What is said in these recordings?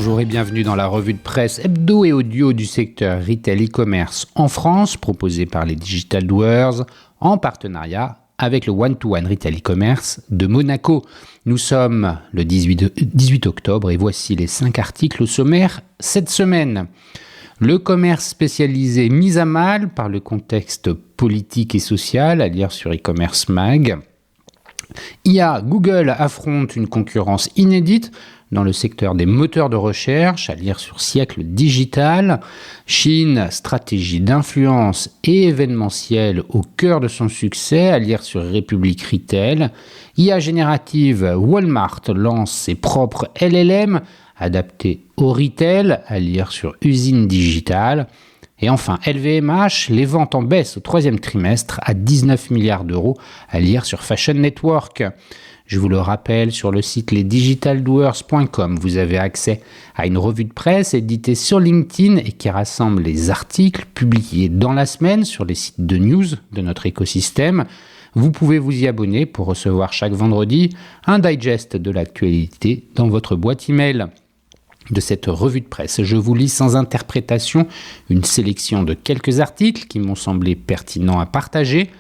Bonjour et bienvenue dans la revue de presse hebdo et audio du secteur retail e-commerce en France, proposée par les Digital Doers en partenariat avec le One-to-One Retail e-commerce de Monaco. Nous sommes le 18 octobre et voici les 5 articles au sommaire cette semaine. Le commerce spécialisé mis à mal par le contexte politique et social, à lire sur e-commerce mag. IA, Google affronte une concurrence inédite dans le secteur des moteurs de recherche, à lire sur Siècle Digital. Chine, stratégie d'influence et événementielle au cœur de son succès, à lire sur République Retail. IA générative, Walmart lance ses propres LLM adaptés au retail, à lire sur Usine Digital. Et enfin, LVMH, les ventes en baisse au troisième trimestre à 19 milliards d'euros, à lire sur Fashion Network. Je vous le rappelle, sur le site lesdigitaldoers.com, vous avez accès à une revue de presse éditée sur LinkedIn et qui rassemble les articles publiés dans la semaine sur les sites de news de notre écosystème. Vous pouvez vous y abonner pour recevoir chaque vendredi un digest de l'actualité dans votre boîte email. De cette revue de presse, je vous lis sans interprétation une sélection de quelques articles qui m'ont semblé pertinents à partager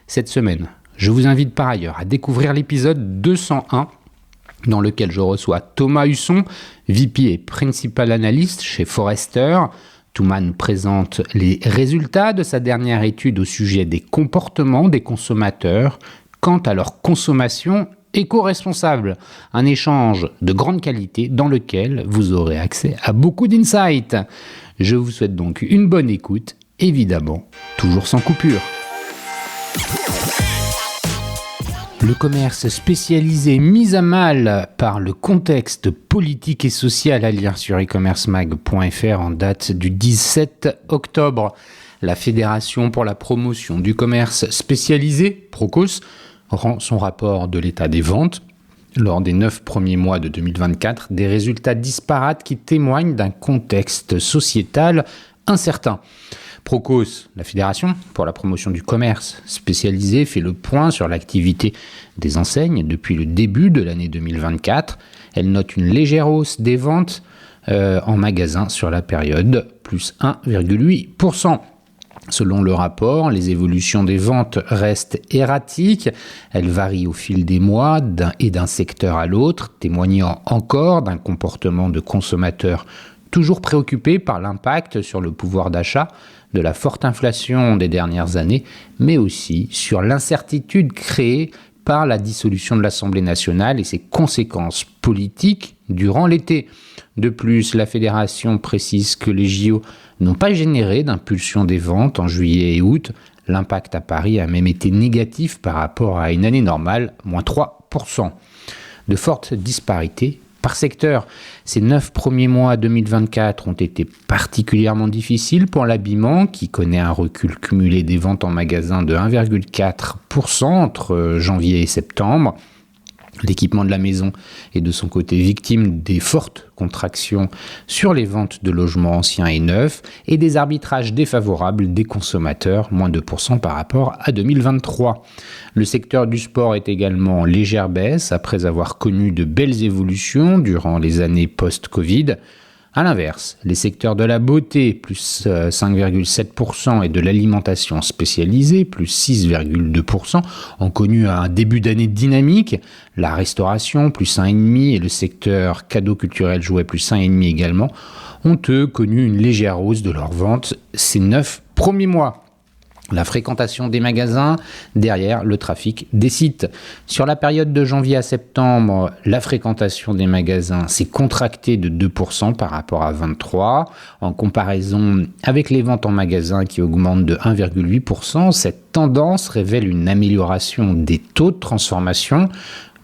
cette semaine. Je vous invite par ailleurs à découvrir l'épisode 201 dans lequel je reçois Thomas Husson, VP et Principal Analyst chez Forrester. Thomas nous présente les résultats de sa dernière étude au sujet des comportements des consommateurs quant à leur consommation éco-responsable. Un échange de grande qualité dans lequel vous aurez accès à beaucoup d'insights. Je vous souhaite donc une bonne écoute, évidemment, toujours sans coupure. Le commerce spécialisé mis à mal par le contexte politique et social, à lire sur e-commercemag.fr en date du 17 octobre. La Fédération pour la promotion du commerce spécialisé, Procos, rend son rapport de l'état des ventes lors des 9 premiers mois de 2024, des résultats disparates qui témoignent d'un contexte sociétal incertain. Procos, la Fédération pour la promotion du commerce spécialisé, fait le point sur l'activité des enseignes depuis le début de l'année 2024. Elle note une légère hausse des ventes en magasin sur la période, plus 1,8%. Selon le rapport, les évolutions des ventes restent erratiques. Elles varient au fil des mois et d'un secteur à l'autre, témoignant encore d'un comportement de consommateurs toujours préoccupés par l'impact sur le pouvoir d'achat de la forte inflation des dernières années, mais aussi sur l'incertitude créée par la dissolution de l'Assemblée nationale et ses conséquences politiques durant l'été. De plus, la Fédération précise que les JO n'ont pas généré d'impulsion des ventes en juillet et août. L'impact à Paris a même été négatif par rapport à une année normale, moins 3%. De fortes disparités par secteur. Ces 9 premiers mois 2024 ont été particulièrement difficiles pour l'habillement, qui connaît un recul cumulé des ventes en magasin de 1,4% entre janvier et septembre. L'équipement de la maison est de son côté victime des fortes contractions sur les ventes de logements anciens et neufs et des arbitrages défavorables des consommateurs, moins 2% par rapport à 2023. Le secteur du sport est également en légère baisse après avoir connu de belles évolutions durant les années post-Covid. A l'inverse, les secteurs de la beauté, plus 5,7%, et de l'alimentation spécialisée, plus 6,2%, ont connu un début d'année dynamique. La restauration, plus 1,5%, et le secteur cadeaux culturels jouets, plus 1,5% également, ont eux connu une légère hausse de leurs ventes ces 9 premiers mois. La fréquentation des magasins derrière le trafic des sites. Sur la période de janvier à septembre, la fréquentation des magasins s'est contractée de 2% par rapport à 23. En comparaison avec les ventes en magasin qui augmentent de 1,8%, cette tendance révèle une amélioration des taux de transformation.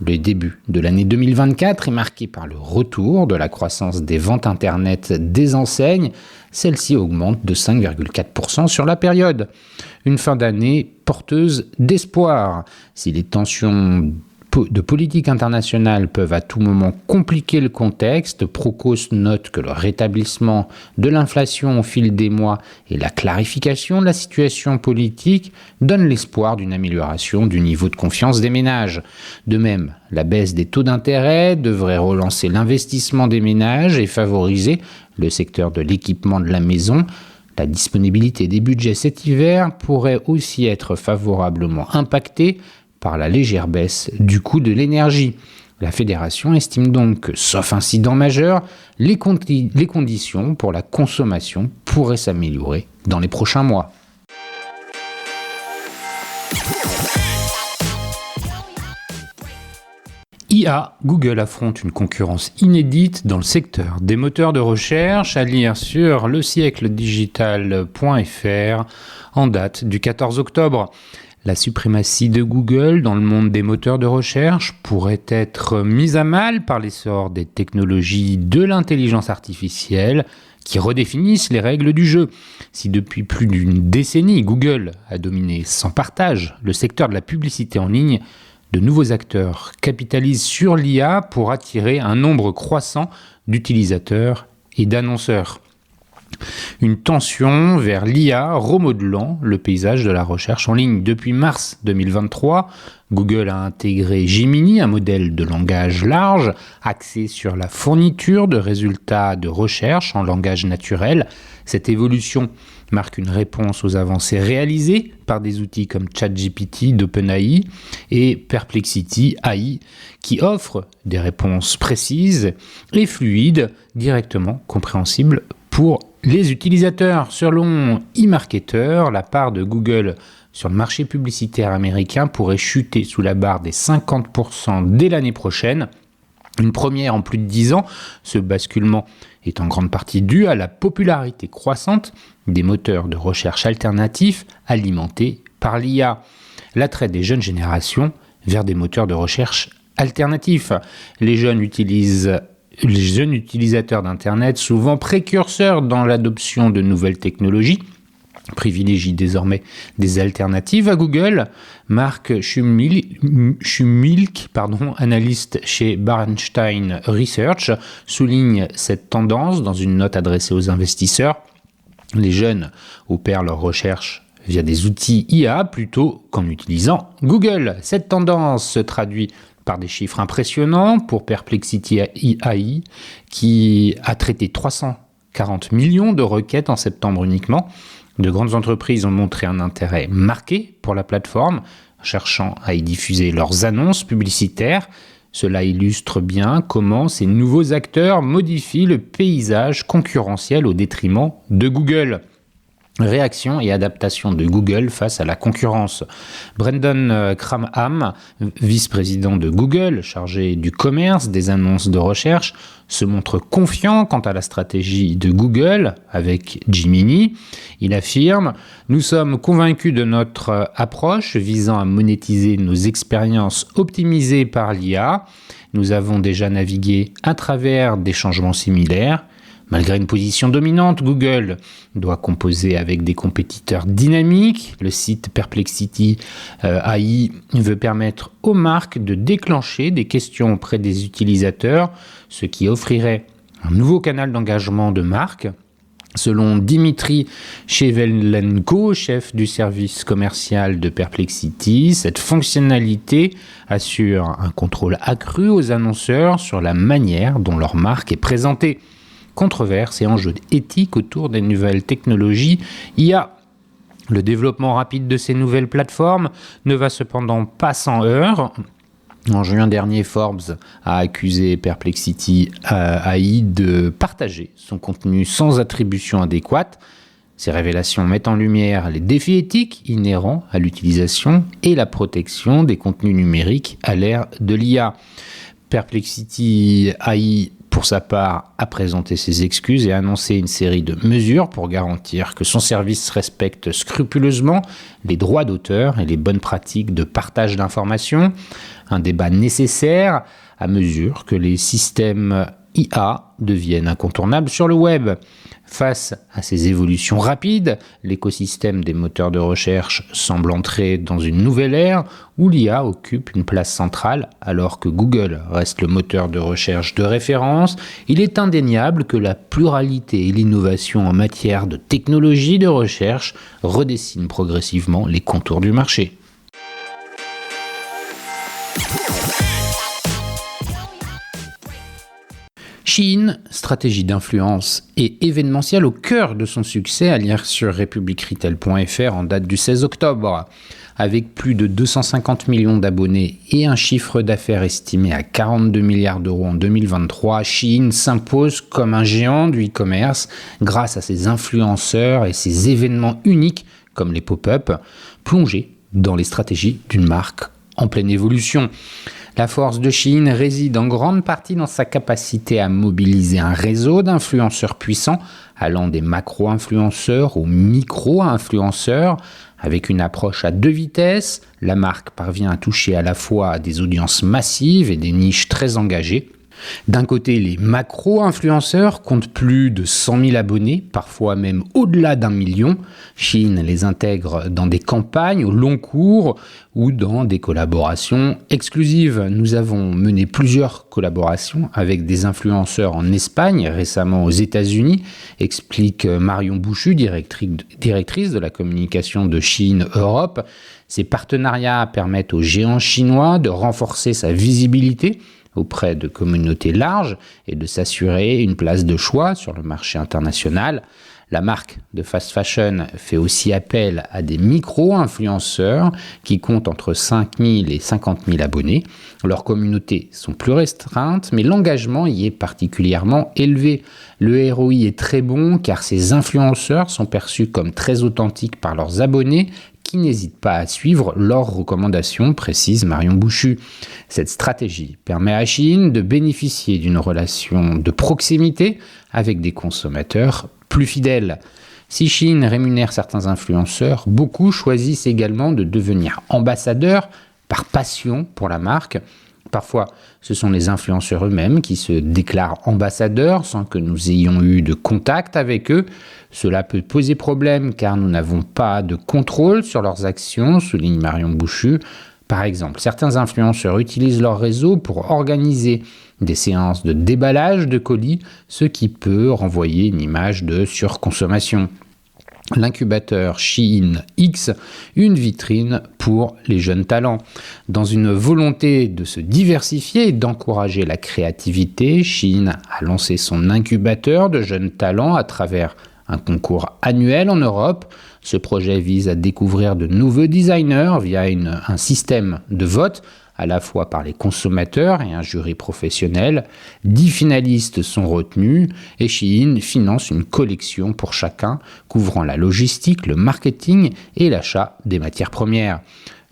Le début de l'année 2024 est marqué par le retour de la croissance des ventes Internet des enseignes. Celle-ci augmente de 5,4% sur la période. Une fin d'année porteuse d'espoir. Si les tensions de politique internationale peuvent à tout moment compliquer le contexte. Procos note que le rétablissement de l'inflation au fil des mois et la clarification de la situation politique donnent l'espoir d'une amélioration du niveau de confiance des ménages. De même, la baisse des taux d'intérêt devrait relancer l'investissement des ménages et favoriser le secteur de l'équipement de la maison. La disponibilité des budgets cet hiver pourrait aussi être favorablement impactée par la légère baisse du coût de l'énergie. La fédération estime donc que, sauf incident majeur, les conditions pour la consommation pourraient s'améliorer dans les prochains mois. IA, Google affronte une concurrence inédite dans le secteur des moteurs de recherche, à lire sur lesiècledigital.fr en date du 14 octobre. La suprématie de Google dans le monde des moteurs de recherche pourrait être mise à mal par l'essor des technologies de l'intelligence artificielle qui redéfinissent les règles du jeu. Si depuis plus d'une décennie, Google a dominé sans partage le secteur de la publicité en ligne, de nouveaux acteurs capitalisent sur l'IA pour attirer un nombre croissant d'utilisateurs et d'annonceurs. Une tension vers l'IA remodelant le paysage de la recherche en ligne. Depuis mars 2023, Google a intégré Gemini, un modèle de langage large axé sur la fourniture de résultats de recherche en langage naturel. Cette évolution marque une réponse aux avancées réalisées par des outils comme ChatGPT d'OpenAI et Perplexity AI qui offrent des réponses précises et fluides, directement compréhensibles pour les utilisateurs. Selon eMarketer, la part de Google sur le marché publicitaire américain pourrait chuter sous la barre des 50% dès l'année prochaine. Une première en plus de 10 ans, ce basculement est en grande partie dû à la popularité croissante des moteurs de recherche alternatifs alimentés par l'IA. L'attrait des jeunes générations vers des moteurs de recherche alternatifs. Les jeunes utilisateurs d'Internet, souvent précurseurs dans l'adoption de nouvelles technologies, privilégient désormais des alternatives à Google. Mark Schumilk, analyste chez Bernstein Research, souligne cette tendance dans une note adressée aux investisseurs. Les jeunes opèrent leurs recherches via des outils IA plutôt qu'en utilisant Google. Cette tendance se traduit par des chiffres impressionnants pour Perplexity AI, qui a traité 340 millions de requêtes en septembre uniquement. De grandes entreprises ont montré un intérêt marqué pour la plateforme, cherchant à y diffuser leurs annonces publicitaires. Cela illustre bien comment ces nouveaux acteurs modifient le paysage concurrentiel au détriment de Google. Réaction et adaptation de Google face à la concurrence. Brendan Cramham, vice-président de Google, chargé du commerce, des annonces de recherche, se montre confiant quant à la stratégie de Google avec Gemini. Il affirme « Nous sommes convaincus de notre approche visant à monétiser nos expériences optimisées par l'IA. Nous avons déjà navigué à travers des changements similaires. Malgré une position dominante, Google doit composer avec des compétiteurs dynamiques. Le site Perplexity AI veut permettre aux marques de déclencher des questions auprès des utilisateurs, ce qui offrirait un nouveau canal d'engagement de marque. Selon Dimitri Chevelenko, chef du service commercial de Perplexity, cette fonctionnalité assure un contrôle accru aux annonceurs sur la manière dont leur marque est présentée. Controverses et enjeux éthiques autour des nouvelles technologies IA. Le développement rapide de ces nouvelles plateformes ne va cependant pas sans heurts. En juin dernier, Forbes a accusé Perplexity AI de partager son contenu sans attribution adéquate. Ces révélations mettent en lumière les défis éthiques inhérents à l'utilisation et la protection des contenus numériques à l'ère de l'IA. Perplexity AI, pour sa part, a présenté ses excuses et a annoncé une série de mesures pour garantir que son service respecte scrupuleusement les droits d'auteur et les bonnes pratiques de partage d'informations. Un débat nécessaire à mesure que les systèmes IA deviennent incontournables sur le web. Face à ces évolutions rapides, l'écosystème des moteurs de recherche semble entrer dans une nouvelle ère où l'IA occupe une place centrale alors que Google reste le moteur de recherche de référence. Il est indéniable que la pluralité et l'innovation en matière de technologie de recherche redessinent progressivement les contours du marché. Shein, stratégie d'influence et événementielle au cœur de son succès, à lire sur republicretail.fr en date du 16 octobre. Avec plus de 250 millions d'abonnés et un chiffre d'affaires estimé à 42 milliards d'euros en 2023, Shein s'impose comme un géant du e-commerce grâce à ses influenceurs et ses événements uniques comme les pop-up, plongés dans les stratégies d'une marque en pleine évolution. La force de Shein réside en grande partie dans sa capacité à mobiliser un réseau d'influenceurs puissants, allant des macro-influenceurs aux micro-influenceurs. Avec une approche à deux vitesses, la marque parvient à toucher à la fois des audiences massives et des niches très engagées. D'un côté, les macro-influenceurs comptent plus de 100 000 abonnés, parfois même au-delà d'1 million. Shein les intègre dans des campagnes au long cours ou dans des collaborations exclusives. Nous avons mené plusieurs collaborations avec des influenceurs en Espagne, récemment aux États-Unis, explique Marion Bouchu, directrice de la communication de Shein Europe. Ces partenariats permettent au géant chinois de renforcer sa visibilité auprès de communautés larges et de s'assurer une place de choix sur le marché international. La marque de fast fashion fait aussi appel à des micro-influenceurs qui comptent entre 5 000 et 50 000 abonnés. Leurs communautés sont plus restreintes, mais l'engagement y est particulièrement élevé. Le ROI est très bon car ces influenceurs sont perçus comme très authentiques par leurs abonnés qui n'hésitent pas à suivre leurs recommandations, précise Marion Bouchu. Cette stratégie permet à Shein de bénéficier d'une relation de proximité avec des consommateurs plus fidèles. Si Shein rémunère certains influenceurs, beaucoup choisissent également de devenir ambassadeurs par passion pour la marque. Parfois, ce sont les influenceurs eux-mêmes qui se déclarent ambassadeurs sans que nous ayons eu de contact avec eux. Cela peut poser problème car nous n'avons pas de contrôle sur leurs actions, souligne Marion Bouchu. Par exemple, certains influenceurs utilisent leur réseau pour organiser des séances de déballage de colis, ce qui peut renvoyer une image de surconsommation. L'incubateur Shein X, une vitrine pour les jeunes talents. Dans une volonté de se diversifier et d'encourager la créativité, Shein a lancé son incubateur de jeunes talents à travers un concours annuel en Europe. Ce projet vise à découvrir de nouveaux designers via un système de vote à la fois par les consommateurs et un jury professionnel. 10 finalistes sont retenus et Shein finance une collection pour chacun, couvrant la logistique, le marketing et l'achat des matières premières.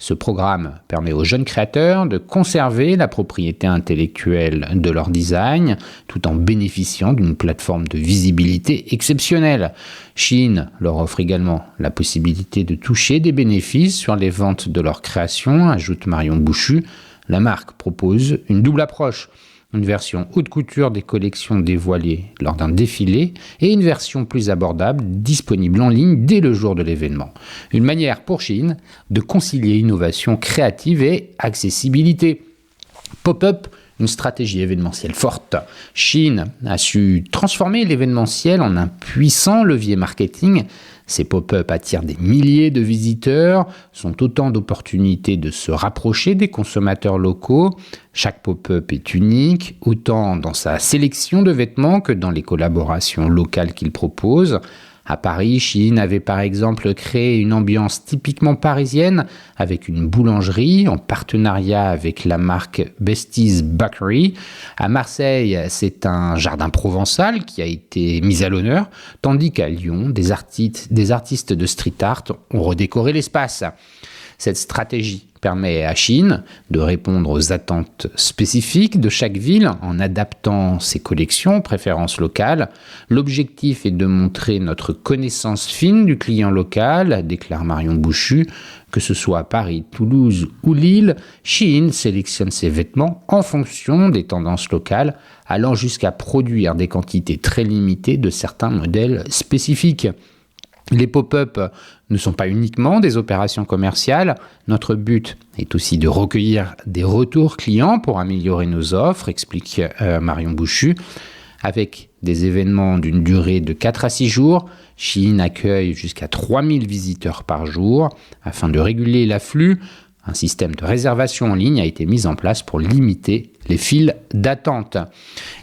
Ce programme permet aux jeunes créateurs de conserver la propriété intellectuelle de leur design tout en bénéficiant d'une plateforme de visibilité exceptionnelle. Shein leur offre également la possibilité de toucher des bénéfices sur les ventes de leurs créations, ajoute Marion Bouchu. La marque propose une double approche. Une version haute couture des collections dévoilées lors d'un défilé et une version plus abordable disponible en ligne dès le jour de l'événement. Une manière pour Shein de concilier innovation créative et accessibilité. Pop-up, une stratégie événementielle forte. Shein a su transformer l'événementiel en un puissant levier marketing. Ces pop-up attirent des milliers de visiteurs, sont autant d'opportunités de se rapprocher des consommateurs locaux. Chaque pop-up est unique, autant dans sa sélection de vêtements que dans les collaborations locales qu'il propose. À Paris, Shein avait par exemple créé une ambiance typiquement parisienne avec une boulangerie en partenariat avec la marque Bestie's Bakery. À Marseille, c'est un jardin provençal qui a été mis à l'honneur, tandis qu'à Lyon, des artistes de street art ont redécoré l'espace. Cette stratégie permet à Shein de répondre aux attentes spécifiques de chaque ville en adaptant ses collections aux préférences locales. L'objectif est de montrer notre connaissance fine du client local, déclare Marion Bouchu. Que ce soit à Paris, Toulouse ou Lille, Shein sélectionne ses vêtements en fonction des tendances locales, allant jusqu'à produire des quantités très limitées de certains modèles spécifiques. Les pop-up ne sont pas uniquement des opérations commerciales. Notre but est aussi de recueillir des retours clients pour améliorer nos offres, explique Marion Bouchu. Avec des événements d'une durée de 4 à 6 jours, Shein accueille jusqu'à 3000 visiteurs par jour. Afin de réguler l'afflux, un système de réservation en ligne a été mis en place pour limiter les files d'attente.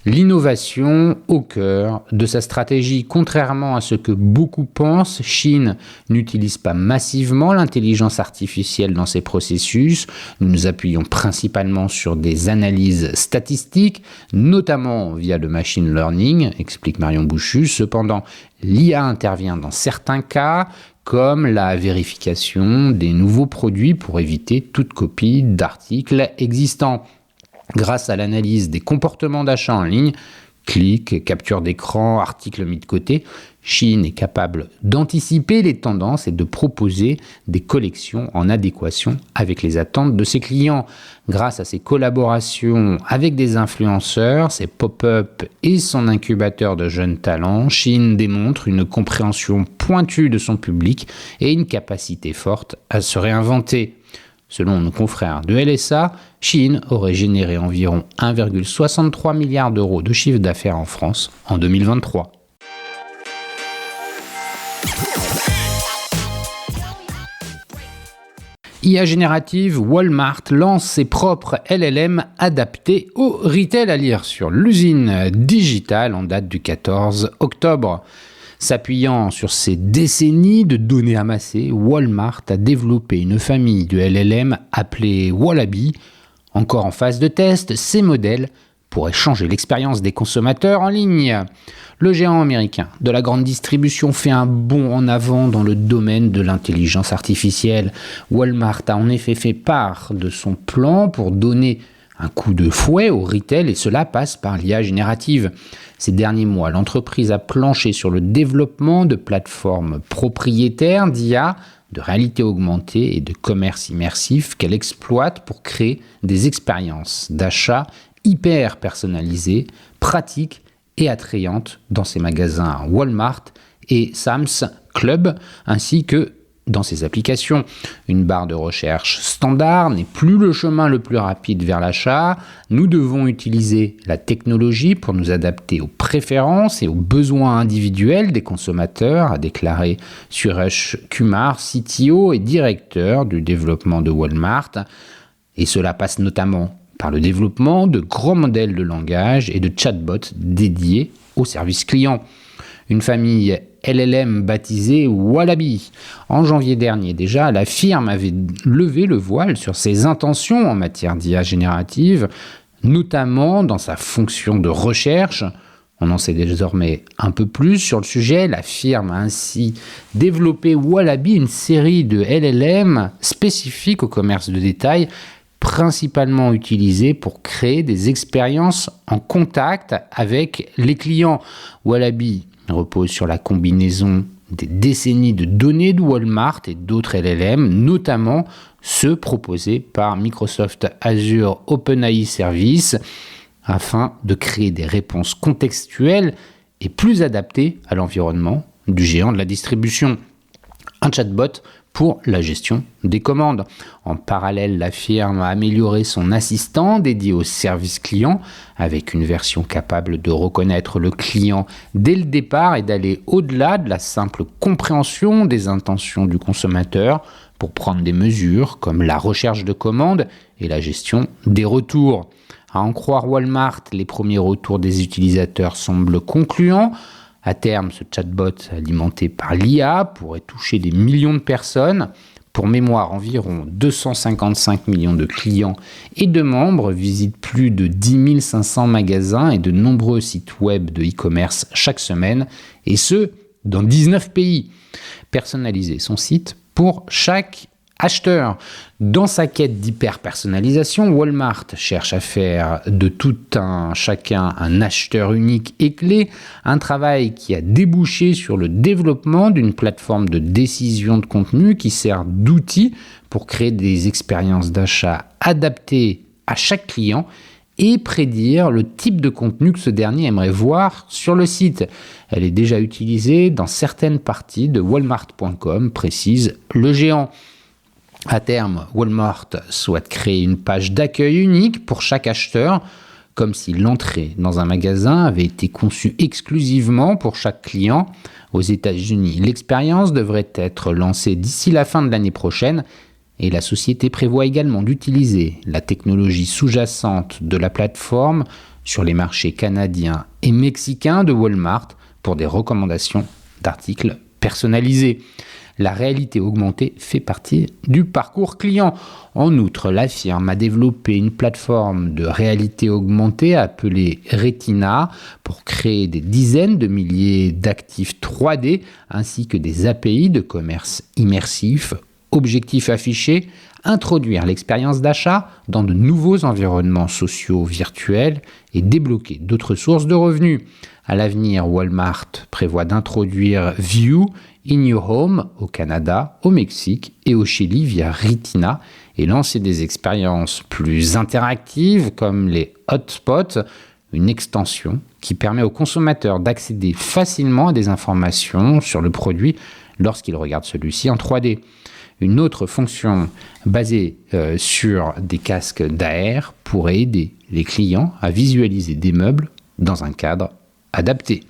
L'innovation au cœur de sa stratégie. Contrairement à ce que beaucoup pensent, Shein n'utilise pas massivement l'intelligence artificielle dans ses processus. Nous nous appuyons principalement sur des analyses statistiques, notamment via le machine learning, explique Marion Bouchu. Cependant, l'IA intervient dans certains cas, comme la vérification des nouveaux produits pour éviter toute copie d'articles existants. Grâce à l'analyse des comportements d'achat en ligne, clics, capture d'écran, articles mis de côté, Shein est capable d'anticiper les tendances et de proposer des collections en adéquation avec les attentes de ses clients. Grâce à ses collaborations avec des influenceurs, ses pop-up et son incubateur de jeunes talents, Shein démontre une compréhension pointue de son public et une capacité forte à se réinventer. Selon nos confrères de LSA, Shein aurait généré environ 1,63 milliard d'euros de chiffre d'affaires en France en 2023. IA générative, Walmart lance ses propres LLM adaptés au retail, à lire sur l'usine digitale en date du 14 octobre. S'appuyant sur ces décennies de données amassées, Walmart a développé une famille de LLM appelée Wallaby. Encore en phase de test, ces modèles pourraient changer l'expérience des consommateurs en ligne. Le géant américain de la grande distribution fait un bond en avant dans le domaine de l'intelligence artificielle. Walmart a en effet fait part de son plan pour donner un coup de fouet au retail et cela passe par l'IA générative. Ces derniers mois, l'entreprise a planché sur le développement de plateformes propriétaires d'IA, de réalité augmentée et de commerce immersif qu'elle exploite pour créer des expériences d'achat hyper personnalisées, pratiques et attrayantes dans ses magasins Walmart et Sam's Club, ainsi que dans ses applications. Une barre de recherche standard n'est plus le chemin le plus rapide vers l'achat. Nous devons utiliser la technologie pour nous adapter aux préférences et aux besoins individuels des consommateurs, a déclaré Suresh Kumar, CTO et directeur du développement de Walmart. Et cela passe notamment par le développement de grands modèles de langage et de chatbots dédiés au service client. Une famille LLM baptisée Wallaby. En janvier dernier déjà, la firme avait levé le voile sur ses intentions en matière d'IA générative, notamment dans sa fonction de recherche. On en sait désormais un peu plus sur le sujet. La firme a ainsi développé Wallaby, une série de LLM spécifiques au commerce de détail, principalement utilisés pour créer des expériences en contact avec les clients. Wallaby repose sur la combinaison des décennies de données de Walmart et d'autres LLM, notamment ceux proposés par Microsoft Azure OpenAI Service, afin de créer des réponses contextuelles et plus adaptées à l'environnement du géant de la distribution. Un chatbot pour la gestion des commandes. En parallèle, la firme a amélioré son assistant dédié au service client avec une version capable de reconnaître le client dès le départ et d'aller au-delà de la simple compréhension des intentions du consommateur pour prendre des mesures comme la recherche de commandes et la gestion des retours. À en croire Walmart, les premiers retours des utilisateurs semblent concluants. À terme, ce chatbot alimenté par l'IA pourrait toucher des millions de personnes. Pour mémoire, environ 255 millions de clients et de membres visitent plus de 10 500 magasins et de nombreux sites web de e-commerce chaque semaine, et ce, dans 19 pays. Personnaliser son site pour chaque acheteurs. Dans sa quête d'hyper-personnalisation, Walmart cherche à faire de tout un chacun un acheteur unique et clé, un travail qui a débouché sur le développement d'une plateforme de décision de contenu qui sert d'outil pour créer des expériences d'achat adaptées à chaque client et prédire le type de contenu que ce dernier aimerait voir sur le site. Elle est déjà utilisée dans certaines parties de Walmart.com, précise le géant. À terme, Walmart souhaite créer une page d'accueil unique pour chaque acheteur, comme si l'entrée dans un magasin avait été conçue exclusivement pour chaque client. Aux États-Unis, l'expérience devrait être lancée d'ici la fin de l'année prochaine et la société prévoit également d'utiliser la technologie sous-jacente de la plateforme sur les marchés canadiens et mexicains de Walmart pour des recommandations d'articles personnalisés. La réalité augmentée fait partie du parcours client. En outre, la firme a développé une plateforme de réalité augmentée appelée Retina pour créer des dizaines de milliers d'actifs 3D ainsi que des API de commerce immersif. Objectif affiché, introduire l'expérience d'achat dans de nouveaux environnements sociaux virtuels et débloquer d'autres sources de revenus. À l'avenir, Walmart prévoit d'introduire View in Your Home au Canada, au Mexique et au Chili via Retina et lancer des expériences plus interactives comme les hotspots, une extension qui permet aux consommateurs d'accéder facilement à des informations sur le produit lorsqu'ils regardent celui-ci en 3D. Une autre fonction basée sur des casques d'AR pourrait aider les clients à visualiser des meubles dans un cadre adapté.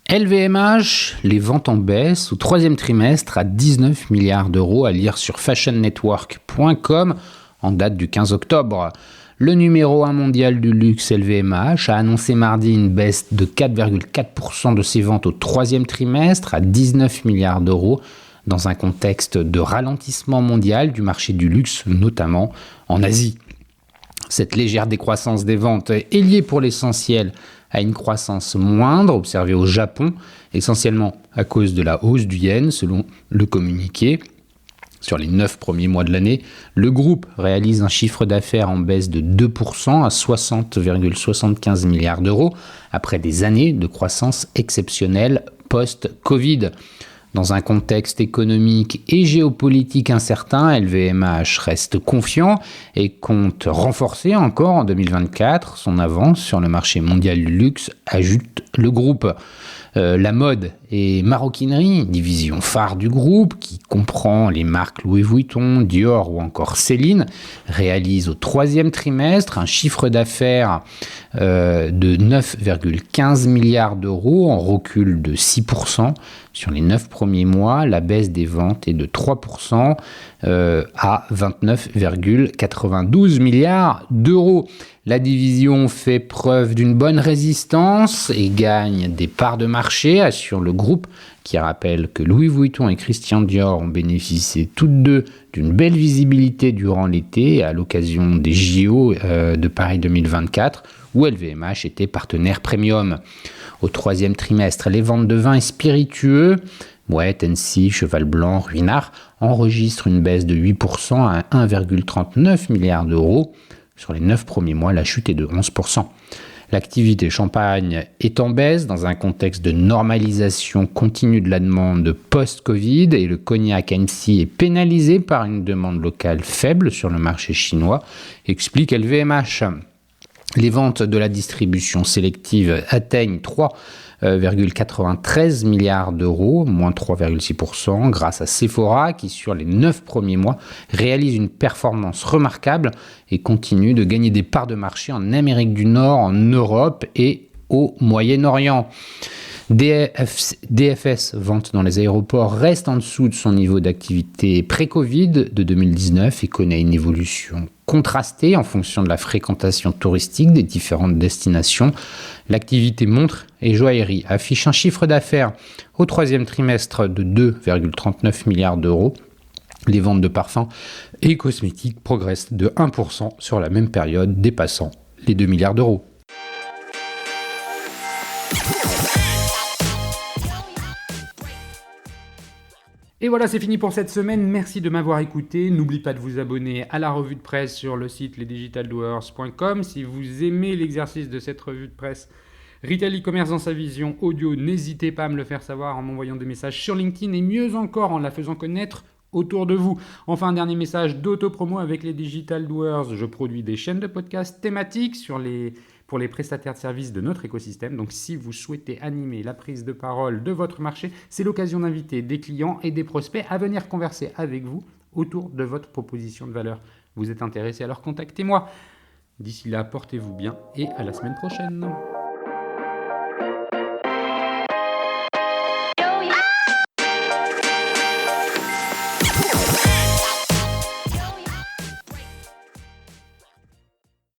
LVMH, les ventes en baisse au troisième trimestre à 19 milliards d'euros à lire sur fashionnetwork.com en date du 15 octobre. Le numéro 1 mondial du luxe LVMH a annoncé mardi une baisse de 4,4% de ses ventes au troisième trimestre à 19 milliards d'euros dans un contexte de ralentissement mondial du marché du luxe, notamment en Asie. Cette légère décroissance des ventes est liée pour l'essentiel à une croissance moindre observée au Japon, essentiellement à cause de la hausse du yen, selon le communiqué. Sur les 9 premiers mois de l'année, le groupe réalise un chiffre d'affaires en baisse de 2% à 60,75 milliards d'euros, après des années de croissance exceptionnelle post-Covid. Dans un contexte économique et géopolitique incertain, LVMH reste confiant et compte renforcer encore en 2024 son avance sur le marché mondial du luxe, ajoute le groupe. La mode et maroquinerie, division phare du groupe qui comprend les marques Louis Vuitton, Dior ou encore Céline, réalise au troisième trimestre un chiffre d'affaires de 9,15 milliards d'euros en recul de 6%. Sur les 9 premiers mois, la baisse des ventes est de 3% à 29,92 milliards d'euros. La division fait preuve d'une bonne résistance et gagne des parts de marché, assure le groupe, qui rappelle que Louis Vuitton et Christian Dior ont bénéficié toutes deux d'une belle visibilité durant l'été à l'occasion des JO de Paris 2024, où LVMH était partenaire premium. Au troisième trimestre, les ventes de vins et spiritueux, Moët, Hennessy, Cheval Blanc, Ruinart, enregistrent une baisse de 8% à 1,39 milliard d'euros. Sur les 9 premiers mois, la chute est de 11%. L'activité champagne est en baisse dans un contexte de normalisation continue de la demande post-Covid et le cognac Hennessy est pénalisé par une demande locale faible sur le marché chinois, explique LVMH. Les ventes de la distribution sélective atteignent 3,93 milliards d'euros, moins 3,6%, grâce à Sephora qui, sur les 9 premiers mois, réalise une performance remarquable et continue de gagner des parts de marché en Amérique du Nord, en Europe et au Moyen-Orient. DFS, vente dans les aéroports, reste en dessous de son niveau d'activité pré-Covid de 2019 et connaît une évolution contrastée en fonction de la fréquentation touristique des différentes destinations. L'activité montre et joaillerie affiche un chiffre d'affaires au troisième trimestre de 2,39 milliards d'euros. Les ventes de parfums et cosmétiques progressent de 1% sur la même période, dépassant les 2 milliards d'euros. Et voilà, c'est fini pour cette semaine. Merci de m'avoir écouté. N'oubliez pas de vous abonner à la revue de presse sur le site lesdigitaldoers.com. Si vous aimez l'exercice de cette revue de presse Retail e-commerce dans sa vision audio, n'hésitez pas à me le faire savoir en m'envoyant des messages sur LinkedIn et mieux encore en la faisant connaître autour de vous. Enfin, un dernier message d'auto-promo avec les Digital Doers. Je produis des chaînes de podcasts thématiques pour les prestataires de services de notre écosystème. Donc, si vous souhaitez animer la prise de parole de votre marché, c'est l'occasion d'inviter des clients et des prospects à venir converser avec vous autour de votre proposition de valeur. Vous êtes intéressé, alors contactez-moi. D'ici là, portez-vous bien et à la semaine prochaine.